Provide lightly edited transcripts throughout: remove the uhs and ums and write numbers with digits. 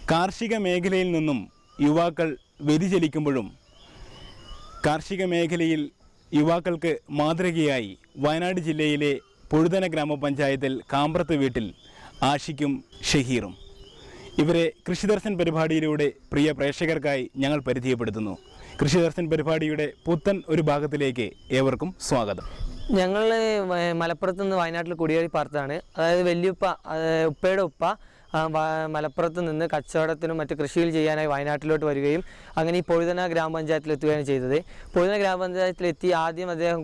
കാർഷിക മേഖലയിൽ നിന്നും യുവാക്കൾ വ്യതിചലിക്കുമ്പോഴും കാർഷിക മേഖലയിൽ യുവാക്കൾക്ക് മാതൃകയായി വയനാട് ജില്ലയിലെ പൊഴുതന ഗ്രാമപഞ്ചായത്തിൽ കാമ്പ്രത്ത് വീട്ടിൽ ആഷിക്കും ഷഹീറും. ഇവരെ കൃഷിദർശൻ പരിപാടിയിലൂടെ പ്രിയ പ്രേക്ഷകർക്കായി ഞങ്ങൾ പരിചയപ്പെടുത്തുന്നു. കൃഷിദർശൻ പരിപാടിയുടെ പുത്തൻ ഒരു ഭാഗത്തിലേക്ക് ഏവർക്കും സ്വാഗതം. ഞങ്ങൾ മലപ്പുറത്ത് നിന്ന് വയനാട്ടിൽ കുടിയേറി പാർത്തതാണ്. അതായത് വല്യുപ്പ, ഉപ്പയുടെ ഉപ്പ മലപ്പുറത്ത് നിന്ന് കച്ചവടത്തിനും മറ്റ് കൃഷികൾ ചെയ്യാനായി വയനാട്ടിലോട്ട് വരികയും അങ്ങനെ ഈ പൊഴുതന ഗ്രാമപഞ്ചായത്തിലെത്തുകയാണ് ചെയ്തത്. പൊഴുതന ഗ്രാമപഞ്ചായത്തിലെത്തി അദ്ദേഹം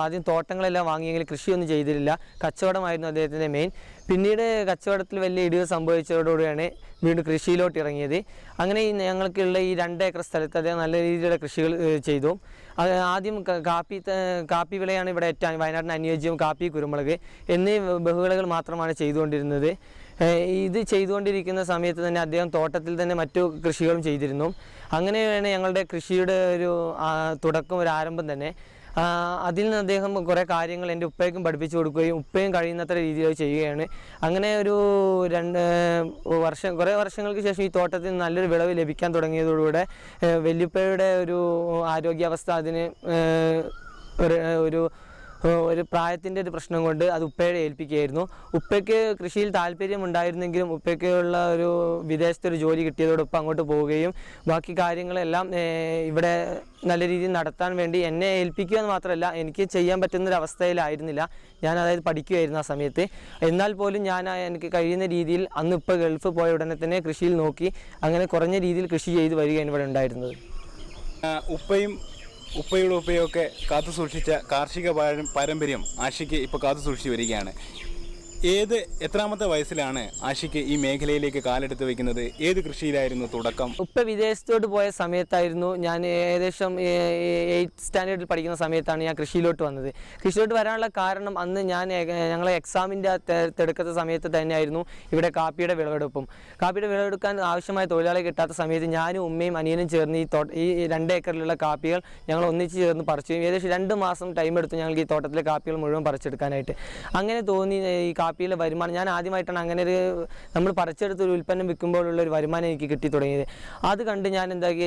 ആദ്യം തോട്ടങ്ങളെല്ലാം വാങ്ങിയെങ്കിൽ കൃഷിയൊന്നും ചെയ്തിട്ടില്ല. കച്ചവടമായിരുന്നു അദ്ദേഹത്തിൻ്റെ മെയിൻ. പിന്നീട് കച്ചവടത്തിൽ വലിയ ഇടിവ് സംഭവിച്ചതോടുകൂടിയാണ് വീണ്ടും കൃഷിയിലോട്ട് ഇറങ്ങിയത്. അങ്ങനെ ഞങ്ങൾക്കുള്ള ഈ 2 ഏക്കർ സ്ഥലത്ത് അദ്ദേഹം നല്ല രീതിയിലുള്ള കൃഷികൾ ചെയ്തു. ആദ്യം കാപ്പി വിളയാണ് ഇവിടെ ഏറ്റവും വയനാട്ടിന് അനുയോജ്യം. കാപ്പി, കുരുമുളക് എന്നീ ബഹുവിളകൾ മാത്രമാണ് ചെയ്തുകൊണ്ടിരുന്നത്. ഇത് ചെയ്തുകൊണ്ടിരിക്കുന്ന സമയത്ത് തന്നെ അദ്ദേഹം തോട്ടത്തിൽ തന്നെ മറ്റു കൃഷികളും ചെയ്തിരുന്നു. അങ്ങനെയാണ് ഞങ്ങളുടെ കൃഷിയുടെ ഒരു തുടക്കം, ഒരു ആരംഭം തന്നെ. അതിൽ നിന്ന് അദ്ദേഹം കുറേ കാര്യങ്ങൾ എൻ്റെ ഉപ്പയ്ക്കും പഠിപ്പിച്ചു കൊടുക്കുകയും ഉപ്പയും കഴിയുന്നത്ര രീതിയിൽ ചെയ്യുകയാണ്. അങ്ങനെ ഒരു കുറേ വർഷങ്ങൾക്ക് ശേഷം ഈ തോട്ടത്തിൽ നല്ലൊരു വിളവ് ലഭിക്കാൻ തുടങ്ങിയതോടുകൂടെ വല്യുപ്പയുടെ ഒരു ആരോഗ്യാവസ്ഥ അതിന് ഒരു പ്രായത്തിൻ്റെ ഒരു പ്രശ്നം കൊണ്ട് അത് ഉപ്പയുടെ ഏൽപ്പിക്കുകയായിരുന്നു. ഉപ്പയ്ക്ക് കൃഷിയിൽ താല്പര്യമുണ്ടായിരുന്നെങ്കിലും ഉപ്പയ്ക്കുള്ള ഒരു വിദേശത്തൊരു ജോലി കിട്ടിയതോടൊപ്പം അങ്ങോട്ട് പോവുകയും ബാക്കി കാര്യങ്ങളെല്ലാം ഇവിടെ നല്ല രീതിയിൽ നടത്താൻ വേണ്ടി എന്നെ ഏൽപ്പിക്കുക എന്ന് മാത്രമല്ല, എനിക്ക് ചെയ്യാൻ പറ്റുന്നൊരവസ്ഥയിലായിരുന്നില്ല. ഞാൻ അതായത് പഠിക്കുകയായിരുന്നു ആ സമയത്ത്. എന്നാൽ പോലും എനിക്ക് കഴിയുന്ന രീതിയിൽ അന്ന് ഇപ്പോൾ ഗൾഫ് പോയ ഉടനെ തന്നെ കൃഷിയിൽ നോക്കി അങ്ങനെ കുറഞ്ഞ രീതിയിൽ കൃഷി ചെയ്ത് വരികയാണ് ഇവിടെ ഉണ്ടായിരുന്നത്. ഉപ്പയുടെ ഉപ്പയൊക്കെ കാത്തു സൂക്ഷിച്ച കാർഷിക പാരമ്പര്യം ആഷിക്ക് ഇപ്പോൾ കാത്തു സൂക്ഷിച്ച് വരികയാണ്. എത്രാമത്തെ വയസ്സിലാണ് ആഷിക്ക് ഈ മേഖലയിലേക്ക് കാലെടുത്ത് വയ്ക്കുന്നത്? ഏത് കൃഷിയിലായിരുന്നു തുടക്കം? ഉപ്പ വിദേശത്തോട്ട് പോയ സമയത്തായിരുന്നു. ഞാൻ ഏകദേശം 8th സ്റ്റാൻഡേർഡിൽ പഠിക്കുന്ന സമയത്താണ് ഞാൻ കൃഷിയിലോട്ട് വന്നത്. കൃഷിയിലോട്ട് വരാനുള്ള കാരണം അന്ന് ഞങ്ങളെ എക്സാമിൻ്റെ തെടുക്കത്ത സമയത്ത് തന്നെയായിരുന്നു ഇവിടെ കാപ്പിയുടെ വിളവെടുപ്പും. കാപ്പിയുടെ വിളവെടുക്കാൻ ആവശ്യമായ തൊഴിലാളി കിട്ടാത്ത സമയത്ത് ഞാനും ഉമ്മയും അനിയനും ചേർന്ന് ഈ 2 ഏക്കറിലുള്ള കാപ്പികൾ ഞങ്ങൾ ഒന്നിച്ച് ചേർന്ന് പറിച്ചു. ഏകദേശം 2 മാസം ടൈം എടുത്തു ഞങ്ങൾക്ക് ഈ തോട്ടത്തിലെ കാപ്പികൾ മുഴുവൻ പറിച്ചെടുക്കാനായിട്ട്. അങ്ങനെ തോന്നി ഈ കാപ്പിയിലെ വരുമാനം, ഞാൻ ആദ്യമായിട്ടാണ് അങ്ങനെ നമ്മൾ പറിച്ചെടുത്തൊരു ഉൽപ്പന്നം വിൽക്കുമ്പോഴുള്ള ഒരു വരുമാനം എനിക്ക് കിട്ടി തുടങ്ങിയത്. അത് കണ്ട് ഞാൻ എന്താക്കി,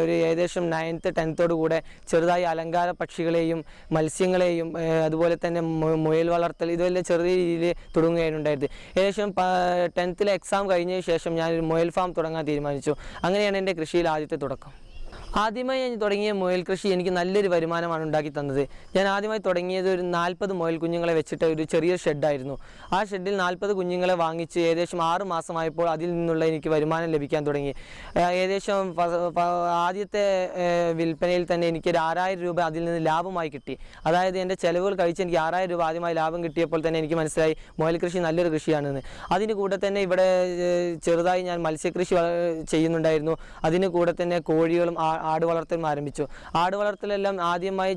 ഒരു ഏകദേശം 9th 10th കൂടെ ചെറുതായി അലങ്കാര പക്ഷികളെയും മത്സ്യങ്ങളെയും അതുപോലെ തന്നെ മുയൽ വളർത്തൽ ഇതെല്ലാം ചെറിയ രീതിയിൽ തുടങ്ങുകയാണുണ്ടായത്. ഏകദേശം 10th എക്സാം കഴിഞ്ഞതിന് ശേഷം ഞാനൊരു മുയൽ ഫാം തുടങ്ങാൻ തീരുമാനിച്ചു. അങ്ങനെയാണ് എൻ്റെ കൃഷിയിൽ ആദ്യത്തെ തുടക്കം. ആദ്യമായി ഞാൻ തുടങ്ങിയ മുയൽ കൃഷി എനിക്ക് നല്ലൊരു വരുമാനമാണ് ഉണ്ടാക്കി തന്നത്. ഞാൻ ആദ്യമായി തുടങ്ങിയത് ഒരു 40 മുയൽ കുഞ്ഞുങ്ങളെ വെച്ചിട്ട് ഒരു ചെറിയ ഷെഡായിരുന്നു. ആ ഷെഡിൽ 40 കുഞ്ഞുങ്ങളെ വാങ്ങിച്ച് ഏകദേശം 6 മാസമായപ്പോൾ അതിൽ നിന്നുള്ള എനിക്ക് വരുമാനം ലഭിക്കാൻ തുടങ്ങി. ഏകദേശം ആദ്യത്തെ വിൽപ്പനയിൽ തന്നെ എനിക്ക് 6000 രൂപ അതിൽ നിന്ന് ലാഭമായി കിട്ടി. അതായത് എൻ്റെ ചിലവുകൾ കഴിച്ച് എനിക്ക് 6000 രൂപ ആദ്യമായി ലാഭം കിട്ടിയപ്പോൾ തന്നെ എനിക്ക് മനസ്സിലായി മുയൽ കൃഷി നല്ലൊരു കൃഷിയാണെന്ന്. അതിന് കൂടെ തന്നെ ഇവിടെ ചെറുതായി ഞാൻ മത്സ്യകൃഷി ചെയ്യുന്നുണ്ടായിരുന്നു. അതിന് കൂടെ തന്നെ കോഴികളും ആട് വളർത്തലും ആരംഭിച്ചു. ആട് വളർത്തലെല്ലാം ആദ്യമായി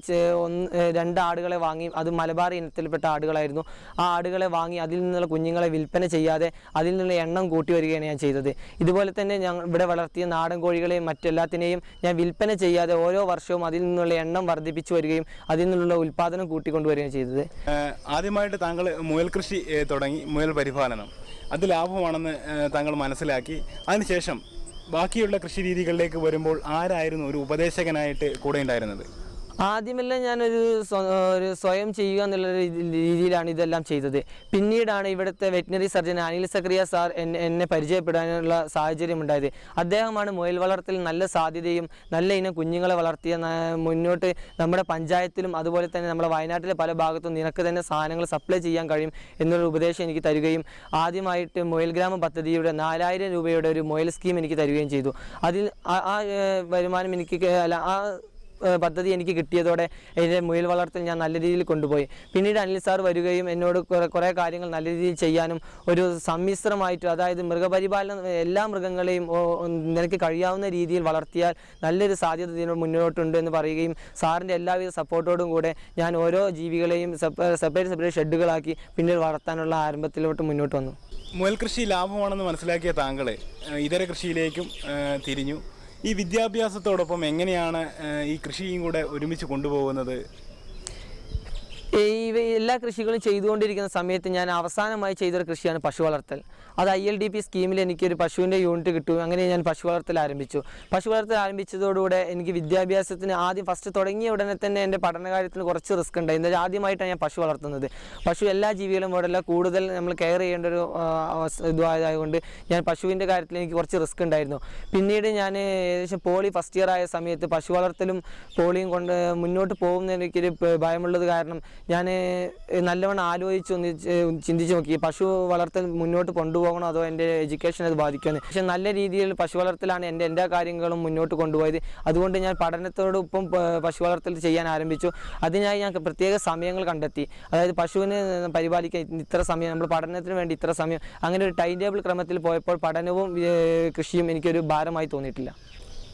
2 ആടുകളെ വാങ്ങി. അത് മലബാർ ഇനത്തിൽപ്പെട്ട ആടുകളായിരുന്നു. ആ ആടുകളെ വാങ്ങി അതിൽ നിന്നുള്ള കുഞ്ഞുങ്ങളെ വിൽപ്പന ചെയ്യാതെ അതിൽ നിന്നുള്ള എണ്ണം കൂട്ടി വരികയാണ് ഞാൻ ചെയ്തത്. ഇതുപോലെ തന്നെ ഇവിടെ വളർത്തിയ നാടൻ കോഴികളെയും മറ്റെല്ലാത്തിനെയും ഞാൻ വിൽപ്പന ചെയ്യാതെ ഓരോ വർഷവും അതിൽ നിന്നുള്ള എണ്ണം വർദ്ധിപ്പിച്ചു വരികയും അതിൽ നിന്നുള്ള ഉൽപ്പാദനം കൂട്ടിക്കൊണ്ടുവരികയും ചെയ്തത്. ആദ്യമായിട്ട് താങ്കൾ മുയൽ കൃഷി തുടങ്ങി, മുയൽ പരിപാലനം അത് ലാഭമാണെന്ന് താങ്കൾ മനസ്സിലാക്കി. അതിനുശേഷം ബാക്കിയുള്ള കൃഷി രീതികളിലേക്ക് വരുമ്പോൾ ആരായിരുന്നു ഒരു ഉപദേശകനായിട്ട് കൂടെ ഉണ്ടായിരുന്നത്? ആദ്യമെല്ലാം ഞാനൊരു സ്വയം ചെയ്യുക എന്നുള്ള രീതിയിലാണ് ഇതെല്ലാം ചെയ്തത്. പിന്നീടാണ് ഇവിടുത്തെ വെറ്റിനറി സർജൻ അനിൽ സക്രിയ സാർ എന്നെ പരിചയപ്പെടാനുള്ള സാഹചര്യം ഉണ്ടായത്. അദ്ദേഹമാണ് മുയൽ വളർത്തൽ നല്ല സാധ്യതയും നല്ല ഇനം കുഞ്ഞുങ്ങളെ വളർത്തിയ മുന്നോട്ട് നമ്മുടെ പഞ്ചായത്തിലും അതുപോലെ തന്നെ നമ്മുടെ വയനാട്ടിലെ പല ഭാഗത്തും നിനക്ക് തന്നെ സാധനങ്ങൾ സപ്ലൈ ചെയ്യാൻ കഴിയും എന്നുള്ള ഉപദേശം എനിക്ക് തരികയും ആദ്യമായിട്ട് മുയൽ ഗ്രാമ പദ്ധതിയുടെ 4000 രൂപയുടെ ഒരു മുയൽ സ്കീം എനിക്ക് തരികയും ചെയ്തു. അതിൽ ആ വരുമാനം പദ്ധതി എനിക്ക് കിട്ടിയതോടെ എൻ്റെ മുയൽ വളർത്തൽ ഞാൻ നല്ല രീതിയിൽ കൊണ്ടുപോയി. പിന്നീട് അനിൽ സാർ വരികയും എന്നോട് കുറേ കാര്യങ്ങൾ നല്ല രീതിയിൽ ചെയ്യാനും ഒരു സമ്മിശ്രമായിട്ട്, അതായത് മൃഗപരിപാലനം എല്ലാ മൃഗങ്ങളെയും നിനക്ക് കഴിയാവുന്ന രീതിയിൽ വളർത്തിയാൽ നല്ലൊരു സാധ്യത ഇതിന് മുന്നോട്ടുണ്ട് എന്ന് പറയുകയും സാറിൻ്റെ എല്ലാവിധ സപ്പോർട്ടോടും കൂടെ ഞാൻ ഓരോ ജീവികളെയും സെപ്പറേറ്റ് ഷെഡുകളാക്കി പിന്നീട് വളർത്താനുള്ള ആരംഭത്തിലോട്ട് മുന്നോട്ട് വന്നു. മുയൽ കൃഷി ലാഭമാണെന്ന് മനസ്സിലാക്കിയ താങ്കൾ ഇതര കൃഷിയിലേക്കും തിരിഞ്ഞു. ഈ വിദ്യാഭ്യാസത്തോടൊപ്പം എങ്ങനെയാണ് ഈ കൃഷിയും കൂടെ ഒരുമിച്ച് കൊണ്ടുപോകുന്നത്? എല്ലാ കൃഷികളും ചെയ്തുകൊണ്ടിരിക്കുന്ന സമയത്ത് ഞാൻ അവസാനമായി ചെയ്തൊരു കൃഷിയാണ് പശു വളർത്തൽ. അത് ILDP സ്കീമിൽ എനിക്കൊരു പശുവിൻ്റെ യൂണിറ്റ് കിട്ടും. അങ്ങനെ ഞാൻ പശു വളർത്തൽ ആരംഭിച്ചു. പശു വളർത്തൽ ആരംഭിച്ചതോടുകൂടെ എനിക്ക് വിദ്യാഭ്യാസത്തിന് ആദ്യം ഫസ്റ്റ് തുടങ്ങിയ ഉടനെ തന്നെ എൻ്റെ പഠനകാര്യത്തിന് കുറച്ച് റിസ്ക് ഉണ്ടായി. എന്താ ആദ്യമായിട്ടാണ് ഞാൻ പശു വളർത്തുന്നത്. പശു എല്ലാ ജീവികളും പോലെയല്ല, കൂടുതൽ നമ്മൾ കെയർ ചെയ്യേണ്ട ഒരു ഇതായതുകൊണ്ട് ഞാൻ പശുവിൻ്റെ കാര്യത്തിൽ എനിക്ക് കുറച്ച് റിസ്ക് ഉണ്ടായിരുന്നു. പിന്നീട് ഞാൻ ഏകദേശം പോളി ഫസ്റ്റ് ഇയർ ആയ സമയത്ത് പശു വളർത്തലും പോളിയും കൊണ്ട് മുന്നോട്ട് പോകുന്നതിന് എനിക്കൊരു ഭയമുള്ളത് കാരണം ഞാൻ നല്ലവണ്ണം ആലോചിച്ച് ചിന്തിച്ച് നോക്കി, പശു വളർത്തൽ മുന്നോട്ട് കൊണ്ടുപോകണോ അതോ എൻ്റെ എഡ്യൂക്കേഷൻ അത് ബാധിക്കുമെന്ന്. പക്ഷേ നല്ല രീതിയിൽ പശു വളർത്തലാണ് എല്ലാ കാര്യങ്ങളും മുന്നോട്ട് കൊണ്ടുപോയത്. അതുകൊണ്ട് ഞാൻ പഠനത്തോടൊപ്പം പശു വളർത്തൽ ചെയ്യാൻ ആരംഭിച്ചു. അതിനായി ഞാൻ പ്രത്യേക സമയങ്ങൾ കണ്ടെത്തി. അതായത് പശുവിനെ പരിപാലിക്കാൻ ഇത്ര സമയം, നമ്മൾ പഠനത്തിന് വേണ്ടി ഇത്ര സമയം, അങ്ങനെ ഒരു ടൈം ടേബിൾ ക്രമത്തിൽ പോയപ്പോൾ പഠനവും കൃഷിയും എനിക്കൊരു ഭാരമായി തോന്നിയിട്ടില്ല.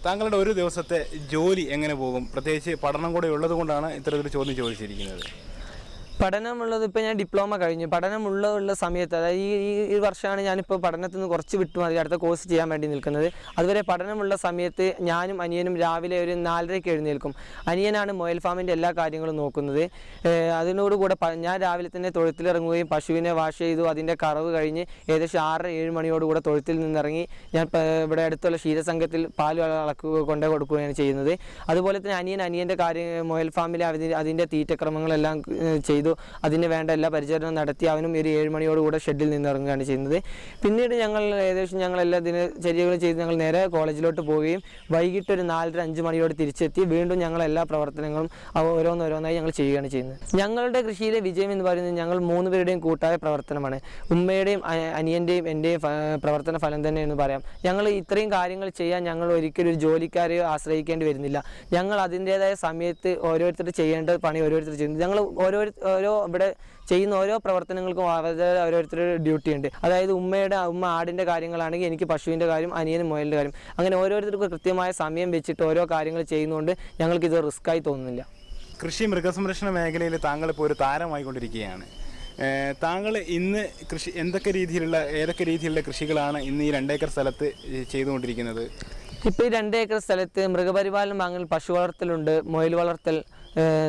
താങ്കളുടെ ഒരു ദിവസത്തെ ജോലി എങ്ങനെ പോകും? പ്രത്യേകിച്ച് പഠനം കൂടെ ഉള്ളത് കൊണ്ടാണ് ഇത്തരത്തിലൊരു ചോദ്യം ചോദിച്ചിരിക്കുന്നത്. പഠനമുള്ളത് ഇപ്പോൾ ഞാൻ ഡിപ്ലോമ കഴിഞ്ഞു. പഠനമുള്ള സമയത്ത്, അതായത് ഈ വർഷമാണ് ഞാനിപ്പോൾ പഠനത്തിൽ നിന്ന് കുറച്ച് വിട്ടു മാറി അടുത്ത കോഴ്സ് ചെയ്യാൻ വേണ്ടി നിൽക്കുന്നത്. അതുവരെ പഠനമുള്ള സമയത്ത് ഞാനും അനിയനും രാവിലെ ഒരു 4:30 എഴുന്നേൽക്കും. അനിയനാണ് മുയൽ ഫാമിൻ്റെ എല്ലാ കാര്യങ്ങളും നോക്കുന്നത്. അതിനോടുകൂടെ ഞാൻ രാവിലെ തന്നെ തൊഴുത്തിലിറങ്ങുകയും പശുവിനെ വാഷ് ചെയ്തു അതിൻ്റെ കറവ് കഴിഞ്ഞ് ഏകദേശം 6-7 മണിയോടുകൂടെ തൊഴുത്തിൽ നിന്നിറങ്ങി ഞാൻ ഇവിടെ അടുത്തുള്ള ക്ഷീരസംഘത്തിൽ പാൽ കൊണ്ടു കൊടുക്കുകയാണ് ചെയ്യുന്നത്. അതുപോലെ തന്നെ അനിയൻ്റെ മുയൽ ഫാമിലെ അതിൻ്റെ തീറ്റക്രമങ്ങളെല്ലാം ചെയ്തു. അതിന് വേണ്ട എല്ലാ പരിചരണം നടത്തി അവനും ഒരു 7 മണിയോടുകൂടെ ഷെഡിൽ നിന്ന് ഇറങ്ങുകയാണ് ചെയ്യുന്നത്. പിന്നീട് ഞങ്ങൾ എല്ലാ ദിനചര്യകളും ചെയ്ത് ഞങ്ങൾ നേരെ കോളേജിലോട്ട് പോവുകയും വൈകിട്ട് ഒരു 4:30-5 മണിയോട് തിരിച്ചെത്തി വീണ്ടും ഞങ്ങൾ എല്ലാ പ്രവർത്തനങ്ങളും ഓരോന്നോരോന്നായി ഞങ്ങൾ ചെയ്യുകയാണ് ചെയ്യുന്നത്. ഞങ്ങളുടെ കൃഷിയിലെ വിജയം എന്ന് പറയുന്നത് ഞങ്ങൾ 3 പേരുടെയും കൂട്ടായ പ്രവർത്തനമാണ്. ഉമ്മയുടെയും അനിയൻ്റെയും എൻ്റെയും പ്രവർത്തന ഫലം തന്നെ എന്ന് പറയാം. ഞങ്ങൾ ഇത്രയും കാര്യങ്ങൾ ചെയ്യാൻ ഞങ്ങൾ ഒരിക്കലും ഒരു ജോലിക്കാരെയോ ആശ്രയിക്കേണ്ടി വരുന്നില്ല. ഞങ്ങൾ അതിൻ്റേതായ സമയത്ത് ഓരോരുത്തർ ചെയ്യേണ്ട പണി ഓരോരുത്തർ ചെയ്യുന്നു. ഞങ്ങൾ ഇവിടെ ചെയ്യുന്ന ഓരോ പ്രവർത്തനങ്ങൾക്കും ഓരോരുത്തരുടെ ഡ്യൂട്ടി ഉണ്ട്. അതായത് ഉമ്മ ആടിൻ്റെ കാര്യങ്ങളാണെങ്കിൽ എനിക്ക് പശുവിൻ്റെ കാര്യം, അനിയനും മുയലിൻ്റെ കാര്യം, അങ്ങനെ ഓരോരുത്തർക്കും കൃത്യമായ സമയം വെച്ചിട്ട് ഓരോ കാര്യങ്ങൾ ചെയ്യുന്നതുകൊണ്ട് ഞങ്ങൾക്കിത് റിസ്ക്കായി തോന്നുന്നില്ല. കൃഷി മൃഗസംരക്ഷണ മേഖലയിൽ താങ്കളിപ്പോൾ ഒരു താരമായിക്കൊണ്ടിരിക്കുകയാണ്. താങ്കൾ ഇന്ന് ഏതൊക്കെ രീതിയിലുള്ള കൃഷികളാണ് ഇന്ന് ഈ 2 ഏക്കർ സ്ഥലത്ത് ചെയ്തുകൊണ്ടിരിക്കുന്നത്? ഇപ്പോൾ ഈ 2 ഏക്കർ സ്ഥലത്ത് മൃഗപരിപാലനം വാങ്ങൽ, പശു വളർത്തലുണ്ട്, മുയൽ വളർത്തൽ,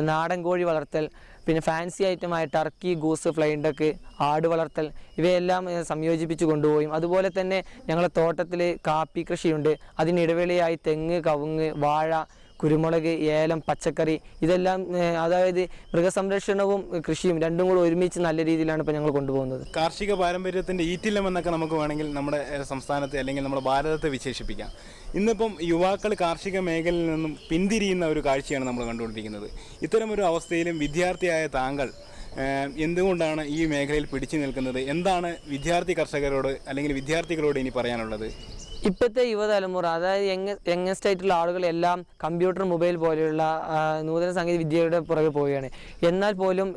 നാടൻ കോഴി വളർത്തൽ, പിന്നെ ഫാൻസി ഐറ്റമായ ടർക്കി, ഗൂസ്, ഫ്ലൈൻ ഡക്ക്, ആട് വളർത്തൽ, ഇവയെല്ലാം സംയോജിപ്പിച്ച് കൊണ്ടുപോയും. അതുപോലെ തന്നെ ഞങ്ങളുടെ തോട്ടത്തിൽ കാപ്പി കൃഷിയുണ്ട്. അതിനിടവേളയായി തെങ്ങ്, കവുങ്ങ്, വാഴ, കുരുമുളക്, ഏലം, പച്ചക്കറി, ഇതെല്ലാം അതായത് മൃഗസംരക്ഷണവും കൃഷിയും രണ്ടും കൂടെ ഒരുമിച്ച് നല്ല രീതിയിലാണ് ഇപ്പോൾ ഞങ്ങൾ കൊണ്ടുപോകുന്നത്. കാർഷിക പാരമ്പര്യത്തിൻ്റെ ഈറ്റില്ലം എന്നൊക്കെ നമുക്ക് വേണമെങ്കിൽ നമ്മുടെ സംസ്ഥാനത്തെ അല്ലെങ്കിൽ നമ്മുടെ ഭാരതത്തെ വിശേഷിപ്പിക്കാം. ഇന്നിപ്പം യുവാക്കൾ കാർഷിക മേഖലയിൽ നിന്നും പിന്തിരിയുന്ന ഒരു കാഴ്ചയാണ് നമ്മൾ കണ്ടുകൊണ്ടിരിക്കുന്നത്. ഇത്തരമൊരു അവസ്ഥയിലും വിദ്യാർത്ഥിയായ താങ്കൾ എന്തുകൊണ്ടാണ് ഈ മേഖലയിൽ പിടിച്ചു നിൽക്കുന്നത്? എന്താണ് വിദ്യാർത്ഥി കർഷകരോട് അല്ലെങ്കിൽ വിദ്യാർത്ഥികളോട് ഇനി പറയാനുള്ളത്? ഇപ്പോഴത്തെ യുവതലമുറ, അതായത് യങ്ങസ്റ്റ് ആയിട്ടുള്ള ആളുകളെല്ലാം കമ്പ്യൂട്ടർ, മൊബൈൽ പോലെയുള്ള നൂതന സാങ്കേതിക വിദ്യയുടെ പുറകെ പോവുകയാണ്. എന്നാൽ പോലും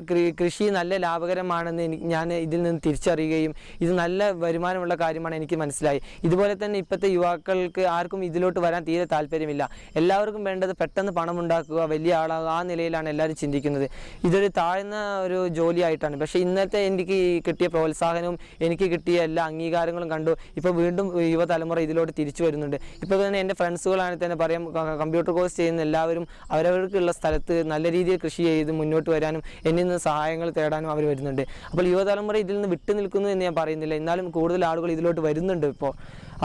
കൃഷി നല്ല ലാഭകരമാണെന്ന് ഞാൻ ഇതിൽ നിന്ന് തിരിച്ചറിയുകയും ഇത് നല്ല വരുമാനമുള്ള കാര്യമാണ് എനിക്ക് മനസ്സിലായി. ഇതുപോലെ തന്നെ ഇപ്പോഴത്തെ യുവാക്കൾക്ക് ആർക്കും ഇതിലോട്ട് വരാൻ തീരെ താല്പര്യമില്ല. എല്ലാവർക്കും വേണ്ടത് പെട്ടെന്ന് പണം ഉണ്ടാക്കുക, വലിയ ആളാകുക, ആ നിലയിലാണ് എല്ലാവരും ചിന്തിക്കുന്നത്. ഇതൊരു താഴ്ന്ന ഒരു ജോലിയായിട്ടാണ്. പക്ഷേ ഇന്നത്തെ എനിക്ക് കിട്ടിയ പ്രോത്സാഹനവും എനിക്ക് കിട്ടിയ എല്ലാ അംഗീകാരങ്ങളും കണ്ടു ഇപ്പോൾ വീണ്ടും യുവതലമുറ ഇതിലോട്ട് തിരിച്ചു വരുന്നുണ്ട്. ഇപ്പോൾ തന്നെ എൻ്റെ ഫ്രണ്ട്സുകളാണെങ്കിൽ തന്നെ പറയാം, കമ്പ്യൂട്ടർ കോഴ്സ് ചെയ്യുന്ന എല്ലാവരും അവരവർക്കുള്ള സ്ഥലത്ത് നല്ല രീതിയിൽ കൃഷി ചെയ്ത് മുന്നോട്ട് വരാനും എന്നിൽ നിന്ന് സഹായങ്ങൾ തേടാനും അവർ വരുന്നുണ്ട്. അപ്പോൾ യുവതലമുറ ഇതിൽ നിന്ന് വിട്ടു നിൽക്കുന്നു എന്ന് ഞാൻ പറയുന്നില്ല. എന്നാലും കൂടുതൽ ആളുകൾ ഇതിലോട്ട് വരുന്നുണ്ട്. ഇപ്പോൾ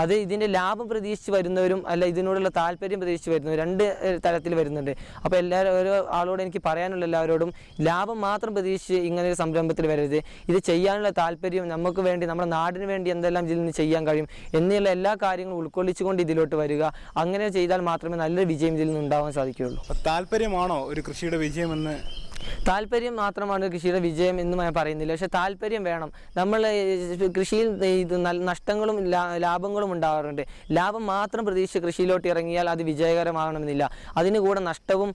അത് ഇതിൻ്റെ ലാഭം പ്രതീക്ഷിച്ച് വരുന്നവരും അല്ല ഇതിനോടുള്ള താല്പര്യം പ്രതീക്ഷിച്ച് വരുന്നവരും 2 തരത്തിൽ വരുന്നുണ്ട്. അപ്പോൾ ഓരോ ആളോടും എനിക്ക് പറയാനുള്ള എല്ലാവരോടും ലാഭം മാത്രം പ്രതീക്ഷിച്ച് ഇങ്ങനെ ഒരു സംരംഭത്തിൽ വരരുത്. ഇത് ചെയ്യാനുള്ള താല്പര്യം, നമുക്ക് വേണ്ടി, നമ്മുടെ നാടിന് വേണ്ടി എന്തെല്ലാം ഇതിൽ നിന്ന് ചെയ്യാൻ കഴിയും എന്നുള്ള എല്ലാ കാര്യങ്ങളും ഉൾക്കൊള്ളിച്ചുകൊണ്ട് ഇതിലോട്ട് വരിക. അങ്ങനെ ചെയ്താൽ മാത്രമേ നല്ലൊരു വിജയം ഇതിൽ നിന്ന് ഉണ്ടാവാൻ സാധിക്കുകയുള്ളൂ. താല്പര്യമാണോ ഒരു കൃഷിയുടെ വിജയമെന്ന്? താല്പര്യം മാത്രമാണ് കൃഷിയുടെ വിജയം എന്ന് ഞാൻ പറയുന്നില്ല. പക്ഷെ താല്പര്യം വേണം. നമ്മൾ കൃഷിയിൽ ഇത് നഷ്ടങ്ങളും ലാഭങ്ങളും ഉണ്ടാകാറുണ്ട്. ലാഭം മാത്രം പ്രതീക്ഷിച്ച് കൃഷിയിലോട്ട് ഇറങ്ങിയാൽ അത് വിജയകരമാകണമെന്നില്ല. അതിന് കൂടെ നഷ്ടവും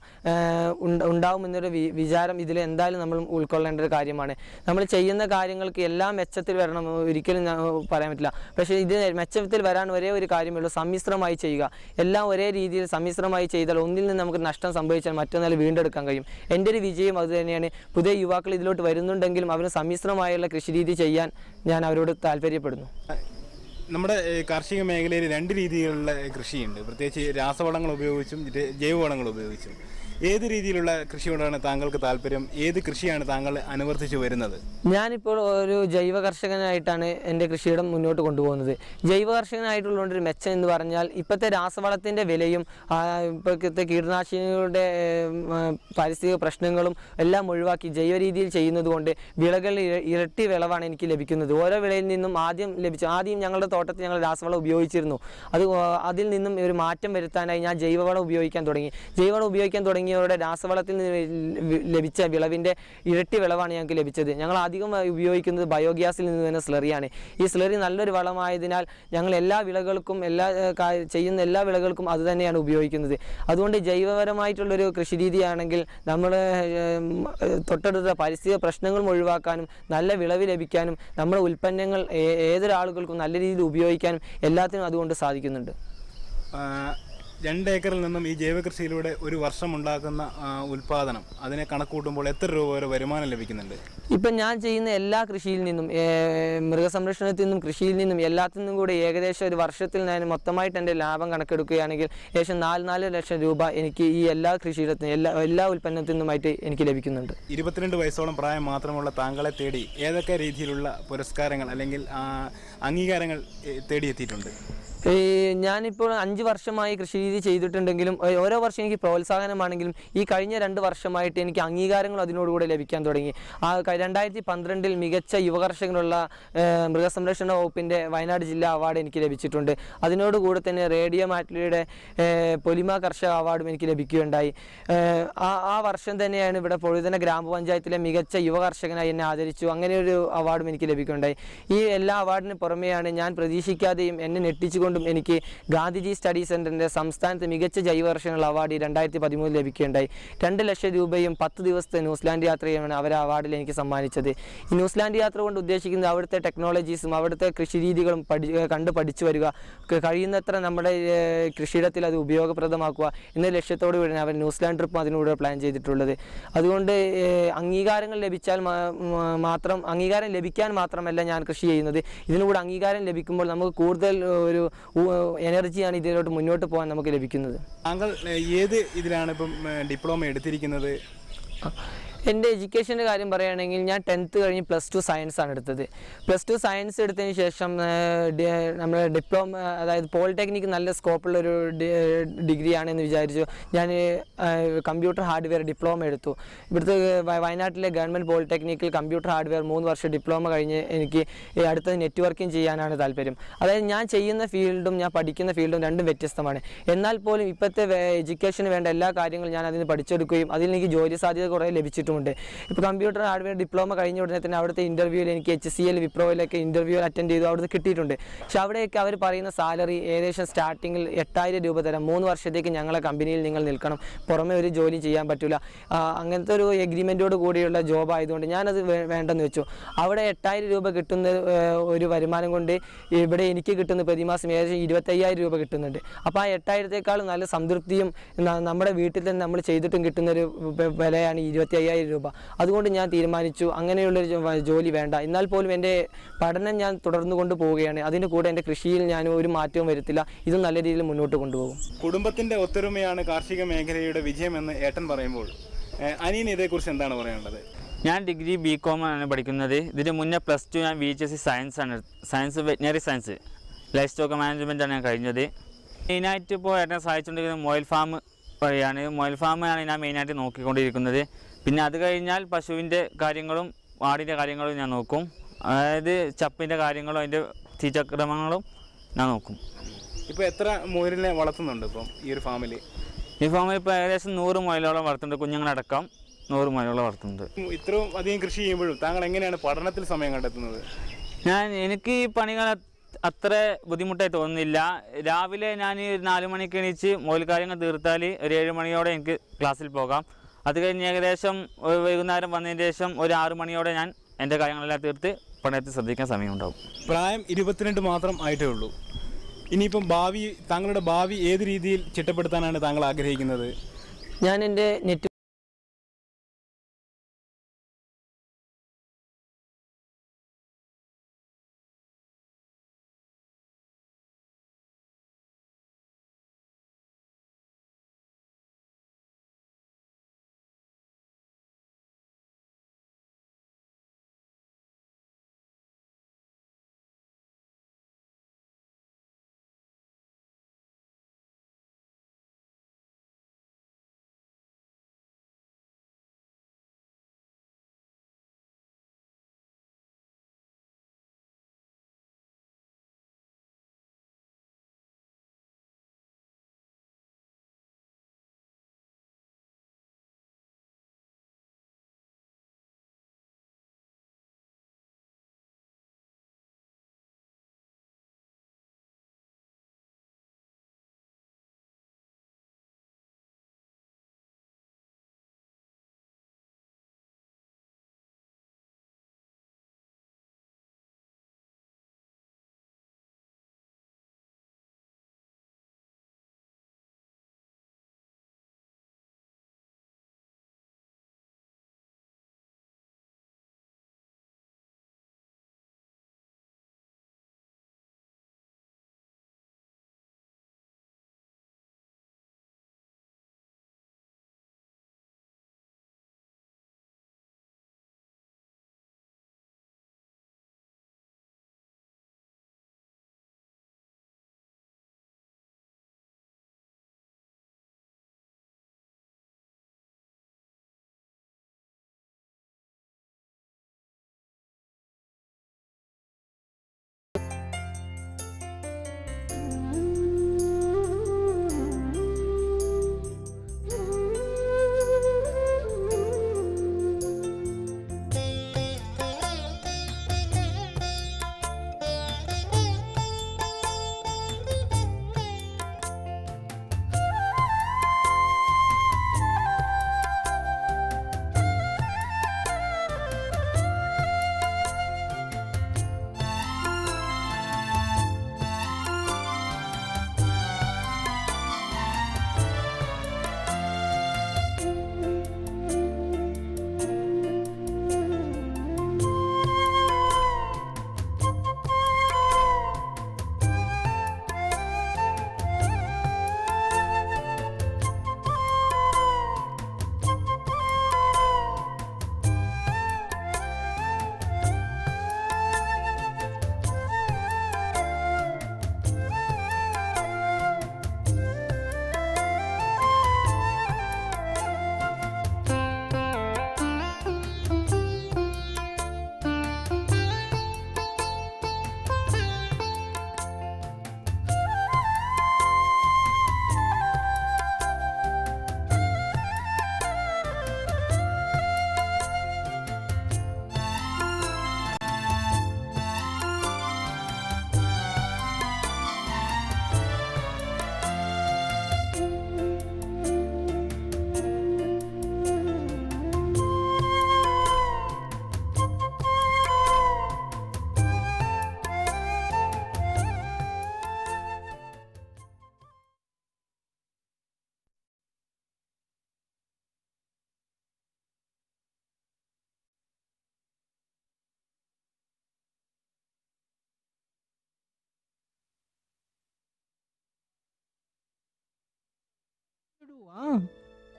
ഉണ്ടാവുമെന്നൊരു വിചാരം ഇതിൽ എന്തായാലും നമ്മൾ ഉൾക്കൊള്ളേണ്ട ഒരു കാര്യമാണ്. നമ്മൾ ചെയ്യുന്ന കാര്യങ്ങൾക്ക് എല്ലാം മെച്ചത്തിൽ വരണം ഒരിക്കലും പറയാൻ പറ്റില്ല. പക്ഷേ ഇത് മെച്ചത്തിൽ വരാൻ ഒരേ ഒരു കാര്യമുള്ളൂ, സമ്മിശ്രമായി ചെയ്യുക. എല്ലാം ഒരേ രീതിയിൽ സമ്മിശ്രമായി ചെയ്താൽ ഒന്നിൽ നിന്ന് നമുക്ക് നഷ്ടം സംഭവിച്ചാൽ മറ്റൊന്നിൽ വീണ്ടെടുക്കാൻ കഴിയും. എൻ്റെ ഒരു വിജയം അത് തന്നെയാണ്. പുതിയ യുവാക്കൾ ഇതിലോട്ട് വരുന്നുണ്ടെങ്കിലും അവന് സമ്മിശ്രമായുള്ള കൃഷിരീതി ചെയ്യാൻ ഞാൻ അവരോട് താല്പര്യപ്പെടുന്നു. നമ്മുടെ കാർഷിക മേഖലയിൽ 2 രീതിയിലുള്ള കൃഷിയുണ്ട്. പ്രത്യേകിച്ച് രാസവളങ്ങൾ ഉപയോഗിച്ചും ജൈവവളങ്ങൾ ഉപയോഗിച്ചും. ഏത് രീതിയിലുള്ള കൃഷിയോടാണ് താങ്കൾക്ക് താല്പര്യം? ഏത് കൃഷിയാണ് താങ്കൾ അനുവർത്തിച്ചു വരുന്നത്? ഞാനിപ്പോൾ ഒരു ജൈവ കർഷകനായിട്ടാണ് എൻ്റെ കൃഷിയിടം മുന്നോട്ട് കൊണ്ടുപോകുന്നത്. ജൈവ കർഷകനായിട്ടുള്ളൊരു മെച്ചം എന്ന് പറഞ്ഞാൽ ഇപ്പോഴത്തെ രാസവളത്തിൻ്റെ വിലയും ഇപ്പോഴത്തെ കീടനാശിനികളുടെ പാരിസ്ഥിതിക പ്രശ്നങ്ങളും എല്ലാം ഒഴിവാക്കി ജൈവ രീതിയിൽ ചെയ്യുന്നത് കൊണ്ട് വിളകൾ ഇരട്ടി വിളവാണ് എനിക്ക് ലഭിക്കുന്നത്. ഓരോ വിളയിൽ നിന്നും ആദ്യം ഞങ്ങളുടെ തോട്ടത്തിൽ ഞങ്ങൾ രാസവളം ഉപയോഗിച്ചിരുന്നു. അതിൽ നിന്നും ഒരു മാറ്റം വരുത്താനായി ഞാൻ ജൈവവളം ഉപയോഗിക്കാൻ തുടങ്ങി. ജൈവവളം ഉപയോഗിക്കാൻ തുടങ്ങിയതോടെ രാസവളത്തിൽ നിന്ന് ലഭിച്ച വിളവിൻ്റെ ഇരട്ടി വിളവാണ് ഞങ്ങൾക്ക് ലഭിച്ചത്. ഞങ്ങൾ അധികം ഉപയോഗിക്കുന്നത് ബയോഗ്യാസിൽ നിന്ന് വരുന്ന സ്ലറിയാണ്. ഈ സ്ലറി നല്ലൊരു വളമായതിനാൽ ഞങ്ങൾ എല്ലാ വിളകൾക്കും ചെയ്യുന്ന എല്ലാ വിളകൾക്കും അത് തന്നെയാണ് ഉപയോഗിക്കുന്നത്. അതുകൊണ്ട് ജൈവപരമായിട്ടുള്ളൊരു കൃഷി രീതിയാണെങ്കിൽ നമ്മൾ തൊട്ടടുത്ത പരിസ്ഥിതി പ്രശ്നങ്ങളും ഒഴിവാക്കാനും നല്ല വിളവ് ലഭിക്കാനും നമ്മുടെ ഉൽപ്പന്നങ്ങൾ ഏതൊരാളുകൾക്കും നല്ല രീതിയിൽ ഉപയോഗിക്കാനും എല്ലാത്തിനും അതുകൊണ്ട് സാധിക്കുന്നുണ്ട്. 2 ഏക്കറിൽ നിന്നും ഈ ജൈവ കൃഷിയിലൂടെ ഒരു വർഷം ഉണ്ടാക്കുന്ന ഉൽപ്പാദനം അതിനെ കണക്കൂട്ടുമ്പോൾ എത്ര രൂപ വരെ വരുമാനം ലഭിക്കുന്നുണ്ട്? ഇപ്പം ഞാൻ ചെയ്യുന്ന എല്ലാ കൃഷിയിൽ നിന്നും മൃഗസംരക്ഷണത്തിൽ നിന്നും കൃഷിയിൽ നിന്നും എല്ലാത്തിൽ നിന്നും കൂടി ഏകദേശം ഒരു വർഷത്തിൽ ഞാൻ മൊത്തമായിട്ട് എൻ്റെ ലാഭം കണക്കെടുക്കുകയാണെങ്കിൽ ഏകദേശം 4 ലക്ഷം രൂപ എനിക്ക് ഈ എല്ലാ കൃഷിയിടത്തിനും എല്ലാ ഉൽപ്പന്നത്തിൽ നിന്നുമായിട്ട് എനിക്ക് ലഭിക്കുന്നുണ്ട്. 22 വയസ്സോളം പ്രായം മാത്രമുള്ള താങ്കളെ തേടി ഏതൊക്കെ രീതിയിലുള്ള പുരസ്കാരങ്ങൾ അല്ലെങ്കിൽ അംഗീകാരങ്ങൾ തേടിയെത്തിയിട്ടുണ്ട്? ഞാനിപ്പോൾ 5 വർഷമായി കൃഷി രീതി ചെയ്തിട്ടുണ്ടെങ്കിലും ഓരോ വർഷം എനിക്ക് പ്രോത്സാഹനമാണെങ്കിലും ഈ കഴിഞ്ഞ 2 വർഷമായിട്ട് എനിക്ക് അംഗീകാരങ്ങൾ അതിനോടുകൂടെ ലഭിക്കാൻ തുടങ്ങി. 2012 മികച്ച യുവകർഷകനുള്ള മൃഗസംരക്ഷണ വകുപ്പിൻ്റെ വയനാട് ജില്ലാ അവാർഡ് എനിക്ക് ലഭിച്ചിട്ടുണ്ട്. അതിനോടുകൂടെ തന്നെ റേഡിയോ മാറ്റ്ലിയുടെ പൊലിമ കർഷക അവാർഡും എനിക്ക് ലഭിക്കുകയുണ്ടായി. ആ വർഷം തന്നെയാണ് ഇവിടെ പൊഴുതന ഗ്രാമപഞ്ചായത്തിലെ മികച്ച യുവകർഷകനായി എന്നെ ആദരിച്ചു. അങ്ങനെ ഒരു അവാർഡും എനിക്ക് ലഭിക്കുകയുണ്ടായി. ഈ എല്ലാ അവാർഡിന് പുറമെയാണ് ഞാൻ പ്രതീക്ഷിക്കാതെയും എന്നെ ഞെട്ടിച്ചുകൊണ്ട് എനിക്ക് ഗാന്ധിജി സ്റ്റഡി സെന്ററിന്റെ സംസ്ഥാനത്ത് മികച്ച ജൈവകർഷകനുള്ള അവാർഡ് 2013 ലഭിക്കുകയുണ്ടായി. 2 ലക്ഷം രൂപയും 10 ദിവസത്തെ ന്യൂസിലാൻഡ് യാത്രയുമാണ് അവർ അവാർഡിൽ എനിക്ക് സമ്മാനിച്ചത്. ഈ ന്യൂസിലാൻഡ് യാത്ര കൊണ്ട് ഉദ്ദേശിക്കുന്നത് അവിടുത്തെ ടെക്നോളജീസും അവിടുത്തെ കൃഷി രീതികളും കണ്ടു പഠിച്ചു വരിക, കഴിയുന്നത്ര നമ്മുടെ കൃഷിയിടത്തിൽ അത് ഉപയോഗപ്രദമാക്കുക എന്ന ലക്ഷ്യത്തോടു കൂടിയാണ് അവർ ന്യൂസിലാൻഡ് ട്രിപ്പ് അതിലൂടെ പ്ലാൻ ചെയ്തിട്ടുള്ളത്. അതുകൊണ്ട് അംഗീകാരം ലഭിക്കാൻ മാത്രമല്ല ഞാൻ കൃഷി ചെയ്യുന്നത്. ഇതിനുകൂടെ അംഗീകാരം ലഭിക്കുമ്പോൾ നമുക്ക് കൂടുതൽ ഒരു എനർജിയാണ് ഇതിലോട്ട് മുന്നോട്ട് പോകാൻ നമുക്ക് ലഭിക്കുന്നത്. താങ്കൾ ഏത് ഇതിലാണ് ഇപ്പം ഡിപ്ലോമ എടുത്തിരിക്കുന്നത്? എൻ്റെ എഡ്യൂക്കേഷൻ്റെ കാര്യം പറയുകയാണെങ്കിൽ ഞാൻ 10th കഴിഞ്ഞ് +2 സയൻസ് ആണ് എടുത്തത്. +2 സയൻസ് എടുത്തതിന് ശേഷം നമ്മൾ ഡിപ്ലോമ, അതായത് പോളിടെക്നിക്ക് നല്ല സ്കോപ്പുള്ളൊരു ഡിഗ്രിയാണെന്ന് വിചാരിച്ചു ഞാൻ കമ്പ്യൂട്ടർ ഹാർഡ്വെയർ ഡിപ്ലോമ എടുത്തു. ഇവിടുത്തെ വയനാട്ടിലെ ഗവൺമെൻറ് പോളിടെക്നിക്കിൽ കമ്പ്യൂട്ടർ ഹാർഡ്വെയർ 3 വർഷം ഡിപ്ലോമ കഴിഞ്ഞ് എനിക്ക് അടുത്തത് നെറ്റ്വർക്കിംഗ് ചെയ്യാനാണ് താല്പര്യം. അതായത് ഞാൻ ചെയ്യുന്ന ഫീൽഡും ഞാൻ പഠിക്കുന്ന ഫീൽഡും രണ്ടും വ്യത്യസ്തമാണ്. എന്നാൽ പോലും ഇപ്പോഴത്തെ എഡ്യൂക്കേഷന് വേണ്ട എല്ലാ കാര്യങ്ങളും ഞാൻ അതിന് പഠിച്ചെടുക്കുകയും അതിൽ എനിക്ക് ജോലി സാധ്യത കുറേ ലഭിച്ചിട്ടുണ്ട്. ഇപ്പോൾ കമ്പ്യൂട്ടർ ഹാർഡ്വെയർ ഡിപ്ലോമ കഴിഞ്ഞ ഉടനെ തന്നെ അവിടുത്തെ ഇൻ്റർവ്യൂവിൽ എനിക്ക് HCL വിപ്രോയിലൊക്കെ ഇൻ്റർവ്യൂ അറ്റൻഡ് ചെയ്തു അവിടുന്ന് കിട്ടിയിട്ടുണ്ട്. പക്ഷെ അവിടെയൊക്കെ അവർ പറയുന്ന സാലറി ഏകദേശം സ്റ്റാർട്ടിങ്ങിൽ 8000 രൂപ തരാം, 3 വർഷത്തേക്ക് ഞങ്ങളെ കമ്പനിയിൽ നിങ്ങൾ നിൽക്കണം, പുറമെ ഒരു ജോലി ചെയ്യാൻ പറ്റില്ല, അങ്ങനത്തെ ഒരു എഗ്രിമെൻറ്റോട് കൂടിയുള്ള ജോബ് ആയതുകൊണ്ട് ഞാനത് വേണ്ടെന്ന് വെച്ചു. അവിടെ 8000 രൂപ കിട്ടുന്ന ഒരു വരുമാനം കൊണ്ട് ഇവിടെ എനിക്ക് കിട്ടുന്ന പ്രതിമാസം ഏകദേശം 25000 രൂപ കിട്ടുന്നുണ്ട്. അപ്പോൾ ആ 8000-ത്തേക്കാളും നല്ല സംതൃപ്തിയും നമ്മുടെ വീട്ടിൽ തന്നെ നമ്മൾ ചെയ്തിട്ടും കിട്ടുന്നൊരു വിലയാണ് 25000 രൂപ. അതുകൊണ്ട് ഞാൻ തീരുമാനിച്ചു അങ്ങനെയുള്ളൊരു ജോലി വേണ്ട. എന്നാൽ പോലും എൻ്റെ പഠനം ഞാൻ തുടർന്നു കൊണ്ട് പോവുകയാണ്. അതിൻ്റെ കൂടെ എൻ്റെ കൃഷിയിൽ ഞാൻ ഒരു മാറ്റവും വരുത്തില്ല. ഇതും നല്ല രീതിയിൽ മുന്നോട്ട് കൊണ്ടുപോകും. കുടുംബത്തിൻ്റെ ഒത്തൊരുമയാണ് കാർഷിക മേഖലയുടെ വിജയമെന്ന് ഏട്ടൻ പറയുമ്പോൾ അനിയൻ ഇതേക്കുറിച്ച് എന്താണ് പറയാനുള്ളത്? ഞാൻ ഡിഗ്രി BCom ആണ് പഠിക്കുന്നത്. ഇതിന് മുന്നേ +2 ഞാൻ VHSC science veterinary science livestock മാനേജ്മെൻറ്റാണ് ഞാൻ കഴിഞ്ഞത്. മെയിനായിട്ട് ഇപ്പോൾ ഏട്ടനെ സഹായിച്ചുകൊണ്ടിരിക്കുന്നത് മൊബൈൽ ഫാം വഴിയാണ്. മൊബൈൽ ഫാമാണ് ഞാൻ മെയിനായിട്ട് നോക്കിക്കൊണ്ടിരിക്കുന്നത്. പിന്നെ അത് കഴിഞ്ഞാൽ പശുവിൻ്റെ കാര്യങ്ങളും ആടിൻ്റെ കാര്യങ്ങളും ഞാൻ നോക്കും. അതായത് ചപ്പിൻ്റെ കാര്യങ്ങളും അതിൻ്റെ തീറ്റക്രമങ്ങളും ഞാൻ നോക്കും. ഇപ്പോൾ എത്ര മുയലിനെ വളർത്തുന്നുണ്ട് ഇപ്പം ഈ ഒരു ഫാമിൽ? ഈ ഫാമിൽ ഇപ്പോൾ ഏകദേശം 100 മുയലോളം വളർത്തുന്നുണ്ട്. കുഞ്ഞുങ്ങളടക്കം 100 മുയലോളം വളർത്തുന്നുണ്ട്. ഇത്രയും അധികം കൃഷി ചെയ്യുമ്പോഴും താങ്കൾ എങ്ങനെയാണ് പഠനത്തിൽ സമയം കണ്ടെത്തുന്നത്? എനിക്ക് ഈ പണികൾ അത്ര ബുദ്ധിമുട്ടായി തോന്നുന്നില്ല. രാവിലെ ഞാൻ 4 മണിക്ക് എണീച്ച് മുയൽ കാര്യങ്ങൾ തീർത്താൽ ഒരു 7 മണിയോടെ എനിക്ക് ക്ലാസ്സിൽ പോകാം. അത് കഴിഞ്ഞ് ഏകദേശം വൈകുന്നേരം വന്നതിന് ശേഷം ഒരു 6 മണിയോടെ ഞാൻ എൻ്റെ കാര്യങ്ങളെല്ലാം തീർത്ത് പഠനത്തിൽ ശ്രദ്ധിക്കാൻ സമയമുണ്ടാകും. പ്രായം 22 മാത്രം ആയിട്ടേ ഉള്ളൂ. ഇനിയിപ്പം താങ്കളുടെ ഭാവി ഏത് രീതിയിൽ ചിട്ടപ്പെടുത്താനാണ് താങ്കൾ ആഗ്രഹിക്കുന്നത്? ഞാൻ എൻ്റെ നെറ്റ്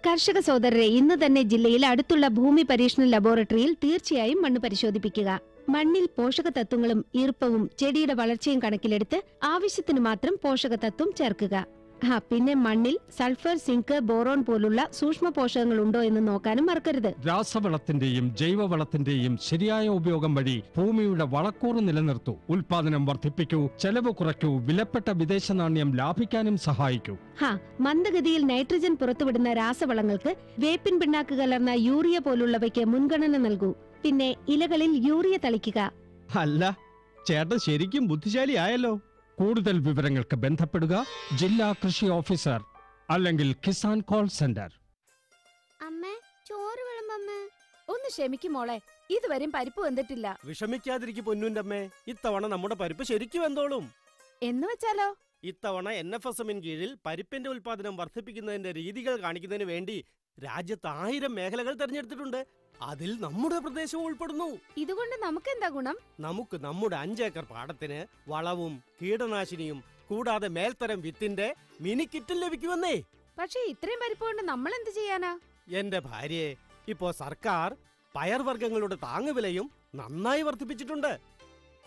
കർഷക സോദരരെ, ഇന്ന് തന്നെ ജില്ലയിൽ അടുത്തുള്ള ഭൂമി പരീക്ഷണ ലബോറട്ടറിയിൽ തീർച്ചയായും മണ്ണ് പരിശോധിപ്പിക്കുക. മണ്ണിൽ പോഷക തത്വങ്ങളും ഈർപ്പവും ചെടിയുടെ വളർച്ചയും കണക്കിലെടുത്ത് ആവശ്യത്തിന് മാത്രം പോഷക തത്വം ചേർക്കുക. പിന്നെ മണ്ണിൽ സൾഫർ, സിങ്ക്, ബോറോൺ പോലുള്ള സൂക്ഷ്മ പോഷകങ്ങൾ ഉണ്ടോ എന്ന് നോക്കാനും മറക്കരുത്. രാസവളത്തിന്റെയും ജൈവവളത്തിന്റെയും ശരിയായ ഉപയോഗം വഴി ഭൂമിയുടെ വളക്കൂറ് നിലനിർത്തൂ, ഉൽപാദനം വർദ്ധിപ്പിക്കൂ, ചെലവ് കുറയ്ക്കൂ, വിലപ്പെട്ട വിദേശ നാണ്യം ലാഭിക്കാനും സഹായിക്കൂ. മന്ദഗതിയിൽ നൈട്രജൻ പുറത്തുവിടുന്ന രാസവളങ്ങൾക്ക് വേപ്പിൻ പിണ്ണാക്ക് കലർന്ന യൂറിയ പോലുള്ളവയ്ക്ക് മുൻഗണന നൽകൂ. പിന്നെ ഇലകളിൽ യൂറിയ തളിക്കുക. അല്ല, ചേട്ടൻ ശരിക്കും ബുദ്ധിശാലിയായല്ലോ. കൂടുതൽ വിവരങ്ങൾക്ക് ബന്ധപ്പെടുക ജില്ലാ കൃഷി ഓഫീസർ അല്ലെങ്കിൽ കിസാൻ കോൾ സെന്റർ. അമ്മേ, ചോറ് വിളമ്പമ്മേ. ഒന്ന് ക്ഷമിക്കും മോളെ, ഇതുവരെയും പരിപ്പ് വെന്തിട്ടില്ല. വിഷമിക്കാതിരിക്കും പൊന്നുന്റെ അമ്മേ, ഇത്തവണ നമ്മുടെ പരിപ്പ് ശരിക്കും വെന്തോളും. എന്ന് വെച്ചാലോ? ഇത്തവണ NFSM കീഴിൽ പരിപ്പിന്റെ ഉൽപാദനം വർദ്ധിപ്പിക്കുന്നതിന്റെ രീതികൾ കാണിക്കുന്നതിന് വേണ്ടി രാജ്യത്ത് 1000 മേഖലകൾ തെരഞ്ഞെടുത്തിട്ടുണ്ട്. അതിൽ നമ്മുടെ പ്രദേശവും ഉൾപ്പെടുന്നു. ഇതുകൊണ്ട് നമുക്ക് എന്താ ഗുണം? നമുക്ക് നമ്മുടെ 5 ഏക്കർ പാടത്തിന് വളവും കീടനാശിനിയും കൂടാതെ മേൽത്തരം വിത്തിന്റെ മിനി കിറ്റും ലഭിക്കുമെന്നേ. പക്ഷേ ഇത്രയും പരിപ്പ് കൊണ്ട് നമ്മൾ എന്ത് ചെയ്യാനാ? എന്റെ ഭാര്യയെ, ഇപ്പോ സർക്കാർ പയർവർഗ്ഗങ്ങളുടെ താങ്ങുവിലയും നന്നായി വർദ്ധിപ്പിച്ചിട്ടുണ്ട്.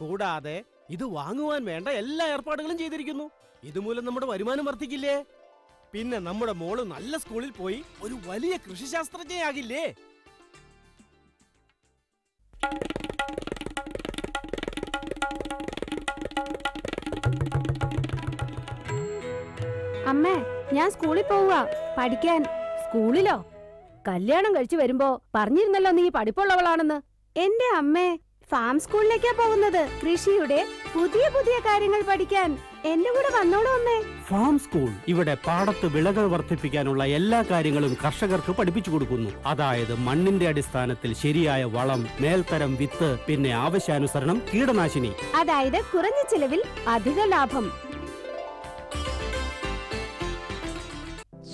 കൂടാതെ ഇത് വാങ്ങുവാൻ വേണ്ട എല്ലാ ഏർപ്പാടുകളും ചെയ്തിരിക്കുന്നു. ഇതുമൂലം നമ്മുടെ വരുമാനം വർദ്ധിക്കില്ലേ? പിന്നെ നമ്മുടെ മോള് നല്ല സ്കൂളിൽ പോയി ഒരു വലിയ കൃഷിശാസ്ത്രജ്ഞയാകില്ലേ? അമ്മേ, ഞാൻ സ്കൂളിൽ പോവുക പഠിക്കാൻ. സ്കൂളിലോ? കല്യാണം കഴിച്ചു വരുമ്പോ പറഞ്ഞിരുന്നല്ലോ നീ പഠിപ്പുള്ളവളാണെന്ന്. എന്റെ അമ്മേ, ഫാം സ്കൂളിലേക്കാ പോകുന്നത്. കൃഷിയുടെ പുതിയ പുതിയ കാര്യങ്ങൾ പഠിക്കാൻ. എന്റെ കൂടെ വന്നോളൂ അമ്മേ. ഫാം സ്കൂൾ ഇവിടെ പാടത്ത് വിളകൾ വർദ്ധിപ്പിക്കാനുള്ള എല്ലാ കാര്യങ്ങളും കർഷകർക്ക് പഠിപ്പിച്ചു കൊടുക്കുന്നു. അതായത് മണ്ണിന്റെ അടിസ്ഥാനത്തിൽ ശരിയായ വളം, മേൽത്തരം വിത്ത്, പിന്നെ ആവശ്യാനുസരണം കീടനാശിനി. അതായത് കുറഞ്ഞ ചിലവിൽ അധിക ലാഭം.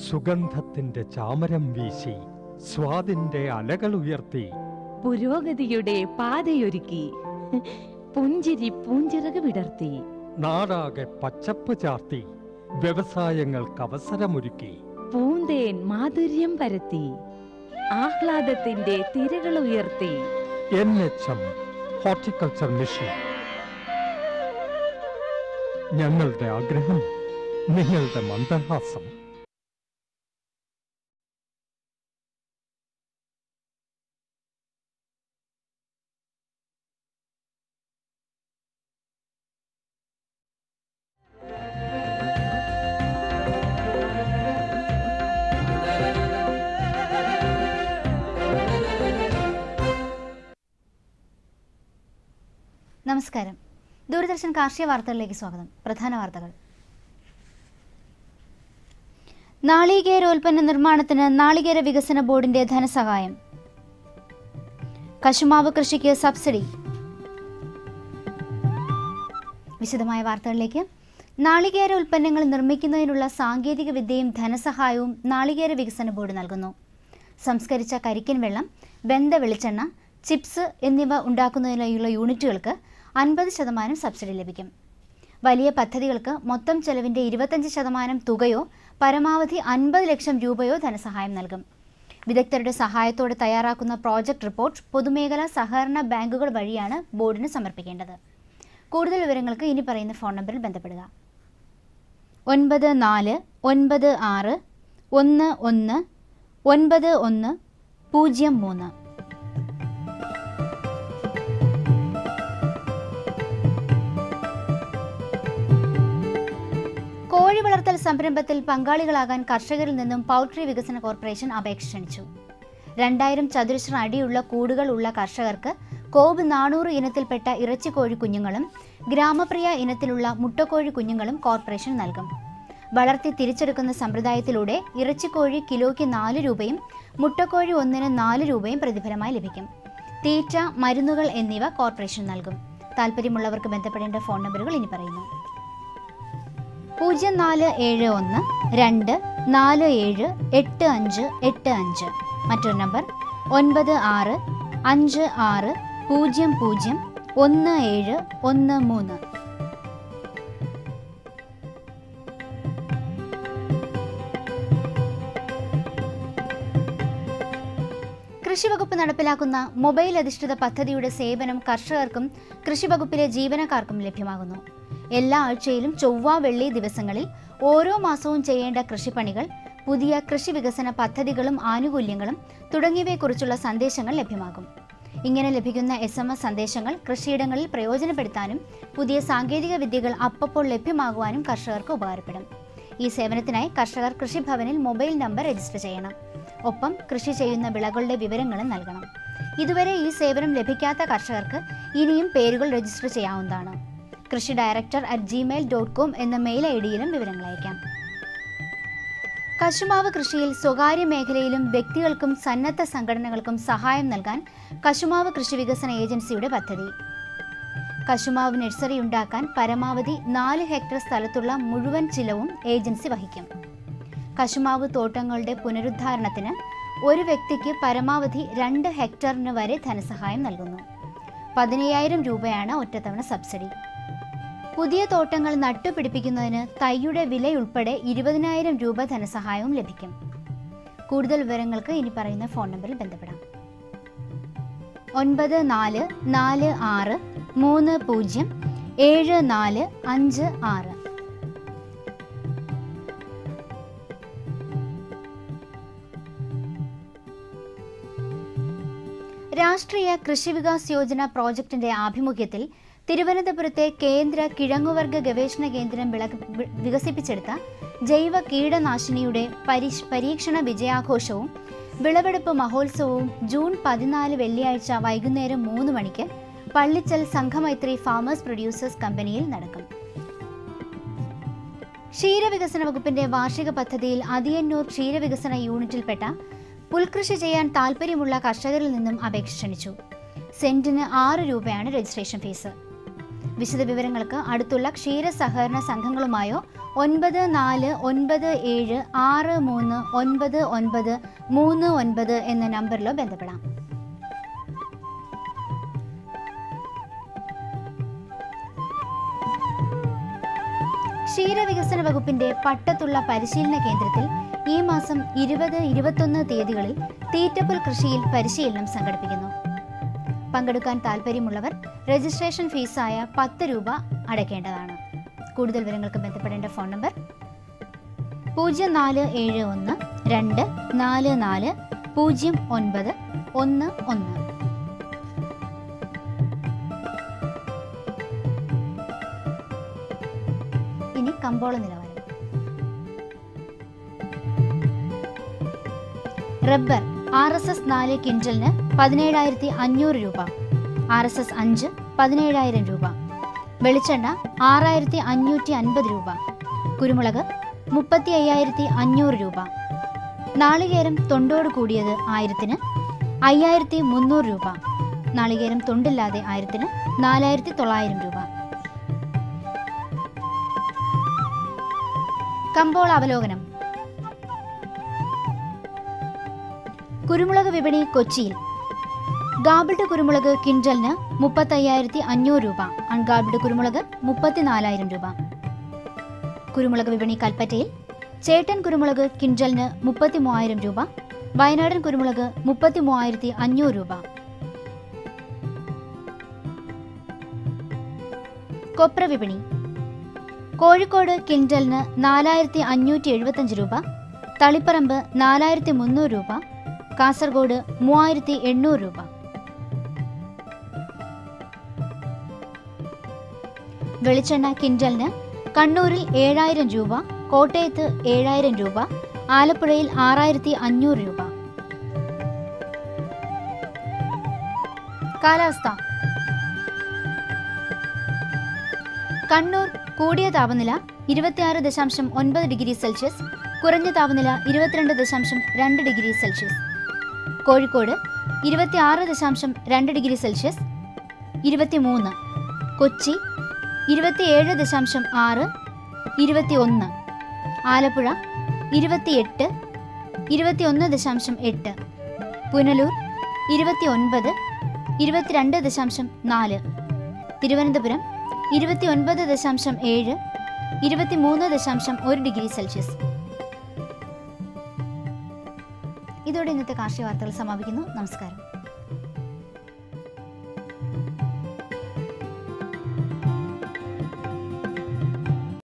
സുഗന്ധത്തിന്റെ ചാമരം വീശി, സ്വാദിന്റെ അലകൾ ഉയർത്തി, പുരോഗതിയുടെ പാതയൊരുക്കി, പുഞ്ചിരി പൂഞ്ചിറക് വിടർത്തി, നാടാകെ പച്ചപ്പ് ചാർത്തി, വ്യവസായങ്ങൾക്ക് അവസരമൊരുക്കി, പൂന്തേൻ മാധുര്യം പരത്തി, ആഹ്ലാദത്തിന്റെ തിരകൾ ഉയർത്തി. NHM horticulture mission. ഞങ്ങളുടെ ആഗ്രഹം നിങ്ങളുടെ മന്ദഹാസം. നമസ്കാരം. ദൂരദർശൻ കാർഷിക വാർത്തകളിലേക്ക് സ്വാഗതം. പ്രധാന വാർത്തകൾ. നാളികേരോൽപ്പന്ന നിർമ്മാണത്തിന് നാളികേര വികസന ബോർഡിന്റെ ധനസഹായം. കശുമാവ് കൃഷിക്ക് സബ്സിഡി. വിശദമായ വാർത്തകളിലേക്ക്. നാളികേര ഉൽപ്പന്നങ്ങൾ നിർമ്മിക്കുന്നതിനുള്ള സാങ്കേതിക വിദ്യയും ധനസഹായവും നാളികേര വികസന ബോർഡ് നൽകുന്നു. സംസ്കരിച്ച കരിക്കിൻ വെള്ളം, വെന്ത വെളിച്ചെണ്ണ, ചിപ്സ് എന്നിവ ഉണ്ടാക്കുന്നതിനുള്ള യൂണിറ്റുകൾക്ക് 50% സബ്സിഡി ലഭിക്കും. വലിയ പദ്ധതികൾക്ക് മൊത്തം ചെലവിൻ്റെ 25% തുകയോ പരമാവധി 50 ലക്ഷം രൂപയോ ധനസഹായം നൽകും. വിദഗ്ധരുടെ സഹായത്തോടെ തയ്യാറാക്കുന്ന പ്രോജക്റ്റ് റിപ്പോർട്ട് പൊതുമേഖലാ സഹകരണ ബാങ്കുകൾ വഴിയാണ് ബോർഡിന് സമർപ്പിക്കേണ്ടത്. കൂടുതൽ വിവരങ്ങൾക്ക് ഇനി പറയുന്ന ഫോൺ നമ്പറിൽ ബന്ധപ്പെടുക. 9496119103. കോഴി വളർത്തൽ സംരംഭത്തിൽ പങ്കാളികളാകാൻ കർഷകരിൽ നിന്നും പൗൾട്രി വികസന കോർപ്പറേഷൻ അപേക്ഷ ക്ഷണിച്ചു. 2000 ചതുരശ്ര അടിയുള്ള കൂടുകൾ ഉള്ള കർഷകർക്ക് കോബ് 400 ഇനത്തിൽപ്പെട്ട ഇറച്ചിക്കോഴി കുഞ്ഞുങ്ങളും ഗ്രാമപ്രിയ ഇനത്തിലുള്ള മുട്ടക്കോഴി കുഞ്ഞുങ്ങളും കോർപ്പറേഷൻ നൽകും. വളർത്തി തിരിച്ചെടുക്കുന്ന സമ്പ്രദായത്തിലൂടെ ഇറച്ചിക്കോഴി കിലോയ്ക്ക് 4 രൂപയും മുട്ടക്കോഴി ഒന്നിന് 4 രൂപയും പ്രതിഫലമായി ലഭിക്കും. തീറ്റ, മരുന്നുകൾ എന്നിവ കോർപ്പറേഷൻ നൽകും. താല്പര്യമുള്ളവർക്ക് ബന്ധപ്പെടേണ്ട ഫോൺ നമ്പറുകൾ ഇനി പറയുന്നു. 0471 2478585. മറ്റൊരു നമ്പർ 9656001713. കൃഷിവകുപ്പ് നടപ്പിലാക്കുന്ന മൊബൈൽ അധിഷ്ഠിത പദ്ധതിയുടെ സേവനം കർഷകർക്കും കൃഷിവകുപ്പിലെ ജീവനക്കാർക്കും ലഭ്യമാകുന്നു. എല്ലാ ആഴ്ചയിലും ചൊവ്വ, വെള്ളി ദിവസങ്ങളിൽ ഓരോ മാസവും ചെയ്യേണ്ട കൃഷിപ്പണികൾ, പുതിയ കൃഷി വികസന പദ്ധതികളും ആനുകൂല്യങ്ങളും തുടങ്ങിയവയെക്കുറിച്ചുള്ള സന്ദേശങ്ങൾ ലഭ്യമാകും. ഇങ്ങനെ ലഭിക്കുന്ന SMS സന്ദേശങ്ങൾ കൃഷിയിടങ്ങളിൽ പ്രയോജനപ്പെടുത്താനും പുതിയ സാങ്കേതിക വിദ്യകൾ അപ്പോൾ ലഭ്യമാകുവാനും കർഷകർക്ക് ഉപകാരപ്പെടും. ഈ സേവനത്തിനായി കർഷകർ കൃഷിഭവനിൽ മൊബൈൽ നമ്പർ രജിസ്റ്റർ ചെയ്യണം. ഒപ്പം കൃഷി ചെയ്യുന്ന വിളകളുടെ വിവരങ്ങളും നൽകണം. ഇതുവരെ ഈ സേവനം ലഭിക്കാത്ത കർഷകർക്ക് ഇനിയും പേരുകൾ രജിസ്റ്റർ ചെയ്യാവുന്നതാണ്. കൃഷി director@gmail.com എന്ന മെയിൽ ഐഡിയിലും വിവരങ്ങൾ അയക്കാം. കശുമാവ് കൃഷിയിൽ സ്വകാര്യ മേഖലയിലും വ്യക്തികൾക്കും സന്നദ്ധ സംഘടനകൾക്കും സഹായം നൽകാൻ കശുമാവ് കൃഷി വികസന ഏജൻസിയുടെ പദ്ധതി. കശുമാവ് നഴ്സറി ഉണ്ടാക്കാൻ പരമാവധി 4 ഹെക്ടർ സ്ഥലത്തുള്ള മുഴുവൻ ചിലവും ഏജൻസി വഹിക്കും. കശുമാവ് തോട്ടങ്ങളുടെ പുനരുദ്ധാരണത്തിന് ഒരു വ്യക്തിക്ക് പരമാവധി 2 ഹെക്ടറിന് വരെ ധനസഹായം നൽകുന്നു. 15,000 രൂപയാണ് ഒറ്റത്തവണ സബ്സിഡി. പുതിയ തോട്ടങ്ങൾ നട്ടുപിടിപ്പിക്കുന്നതിന് തൈയുടെ വിലയുൾപ്പെടെ 20,000 രൂപ ധനസഹായവും ലഭിക്കും. കൂടുതൽ വിവരങ്ങൾക്ക് ഇനി പറയുന്ന ഫോൺ നമ്പറിൽ ബന്ധപ്പെടാം. 9446307456. രാഷ്ട്രീയ കൃഷി വികാസ് യോജന പ്രോജക്ടിന്റെ ആഭിമുഖ്യത്തിൽ തിരുവനന്തപുരത്തെ കേന്ദ്ര കിഴങ്ങുവർഗ ഗവേഷണ കേന്ദ്രം വികസിപ്പിച്ചെടുത്ത ജൈവ കീടനാശിനിയുടെ പരീക്ഷണ വിജയാഘോഷവും വിളവെടുപ്പ് മഹോത്സവവും ജൂൺ 14 വെള്ളിയാഴ്ച വൈകുന്നേരം 3 മണിക്ക് പള്ളിച്ചൽ സംഘമൈത്രി ഫാമേഴ്സ് പ്രൊഡ്യൂസേഴ്സ് കമ്പനിയിൽ നടക്കും. ക്ഷീരവികസന വകുപ്പിന്റെ വാർഷിക പദ്ധതിയിൽ അതിയന്നൂർ ക്ഷീരവികസന യൂണിറ്റിൽപ്പെട്ട പുൽകൃഷി ചെയ്യാൻ താൽപ്പര്യമുള്ള കർഷകരിൽ നിന്നും അപേക്ഷ ക്ഷണിച്ചു. സെന്റിന് 6 രൂപയാണ് രജിസ്ട്രേഷൻ ഫീസ്. വിശദവിവരങ്ങൾക്ക് അടുത്തുള്ള ക്ഷീര സഹകരണ സംഘങ്ങളുമായോ 9497639939 എന്ന നമ്പറിലോ ബന്ധപ്പെടാം. ക്ഷീരവികസന വകുപ്പിന്റെ പട്ടത്തുള്ള പരിശീലന കേന്ദ്രത്തിൽ ഈ മാസം 20-21 തീയതികളിൽ തീറ്റപ്പുൽ കൃഷിയിൽ പരിശീലനം സംഘടിപ്പിക്കുന്നു. പങ്കെടുക്കാൻ താൽപ്പര്യമുള്ളവർ രജിസ്ട്രേഷൻ ഫീസായ 10 രൂപ അടയ്ക്കേണ്ടതാണ്. കൂടുതൽ വിവരങ്ങൾക്ക് ബന്ധപ്പെടേണ്ട ഫോൺ നമ്പർ 0471244091. ഇനി കമ്പോള നിലവാരം. റബ്ബർ RSS 4 ക്വിൻ്റലിന് 17,500 രൂപ, RSS 5 17,000 രൂപ, വെളിച്ചെണ്ണ 6,550 രൂപ, കുരുമുളക് 35,500 രൂപ, നാളികേരം തൊണ്ടോട് കൂടിയത് 1000-ന് 5,300 രൂപ, നാളികേരം തൊണ്ടില്ലാതെ 1000-ന് 4,900 രൂപ. കമ്പോള അവലോകനം. കുരുമുളക് വിപണി കൊച്ചിയിൽ ഗാബിൾഡ് കുരുമുളക് ക്വിൻ്റലിന് 35,500 രൂപ, അൺഗാബിൾഡ് കുരുമുളക് 34,000 രൂപ. കുരുമുളക് വിപണി കൽപ്പറ്റയിൽ ചേട്ടൻ കുരുമുളക് ക്വിൻ്റലിന് 33,000 രൂപ, വയനാടൻ കുരുമുളക് 33,500 രൂപ. കൊപ്ര വിപണി കോഴിക്കോട് ക്വിൻ്റലിന് 4,575 രൂപ, തളിപ്പറമ്പ് 4,300 രൂപ, കാസർഗോഡ് 3,800 രൂപ. വെളിച്ചെണ്ണ ക്വിൻ്റലിന് കണ്ണൂരിൽ 7,000 രൂപ, കോട്ടയത്ത് 7,000 രൂപ, ആലപ്പുഴയിൽ 6,500 രൂപ. കാലാവസ്ഥ. കണ്ണൂർ കൂടിയ താപനില 26.9 ഡിഗ്രി സെൽഷ്യസ്, കുറഞ്ഞ താപനില 22.2 degree Celsius. Kozhikode 26.2 degree Celsius 23, Kochi 27.6, 21, Alappuzha 28, 21.8, Punalur 29, 22.4, Thiruvananthapuram 29.7, 23.1 degree Celsius. ഇതോടെ ഇന്നത്തെ കാർഷിക വാർത്തകൾ സമാപിക്കുന്നു. നമസ്കാരം.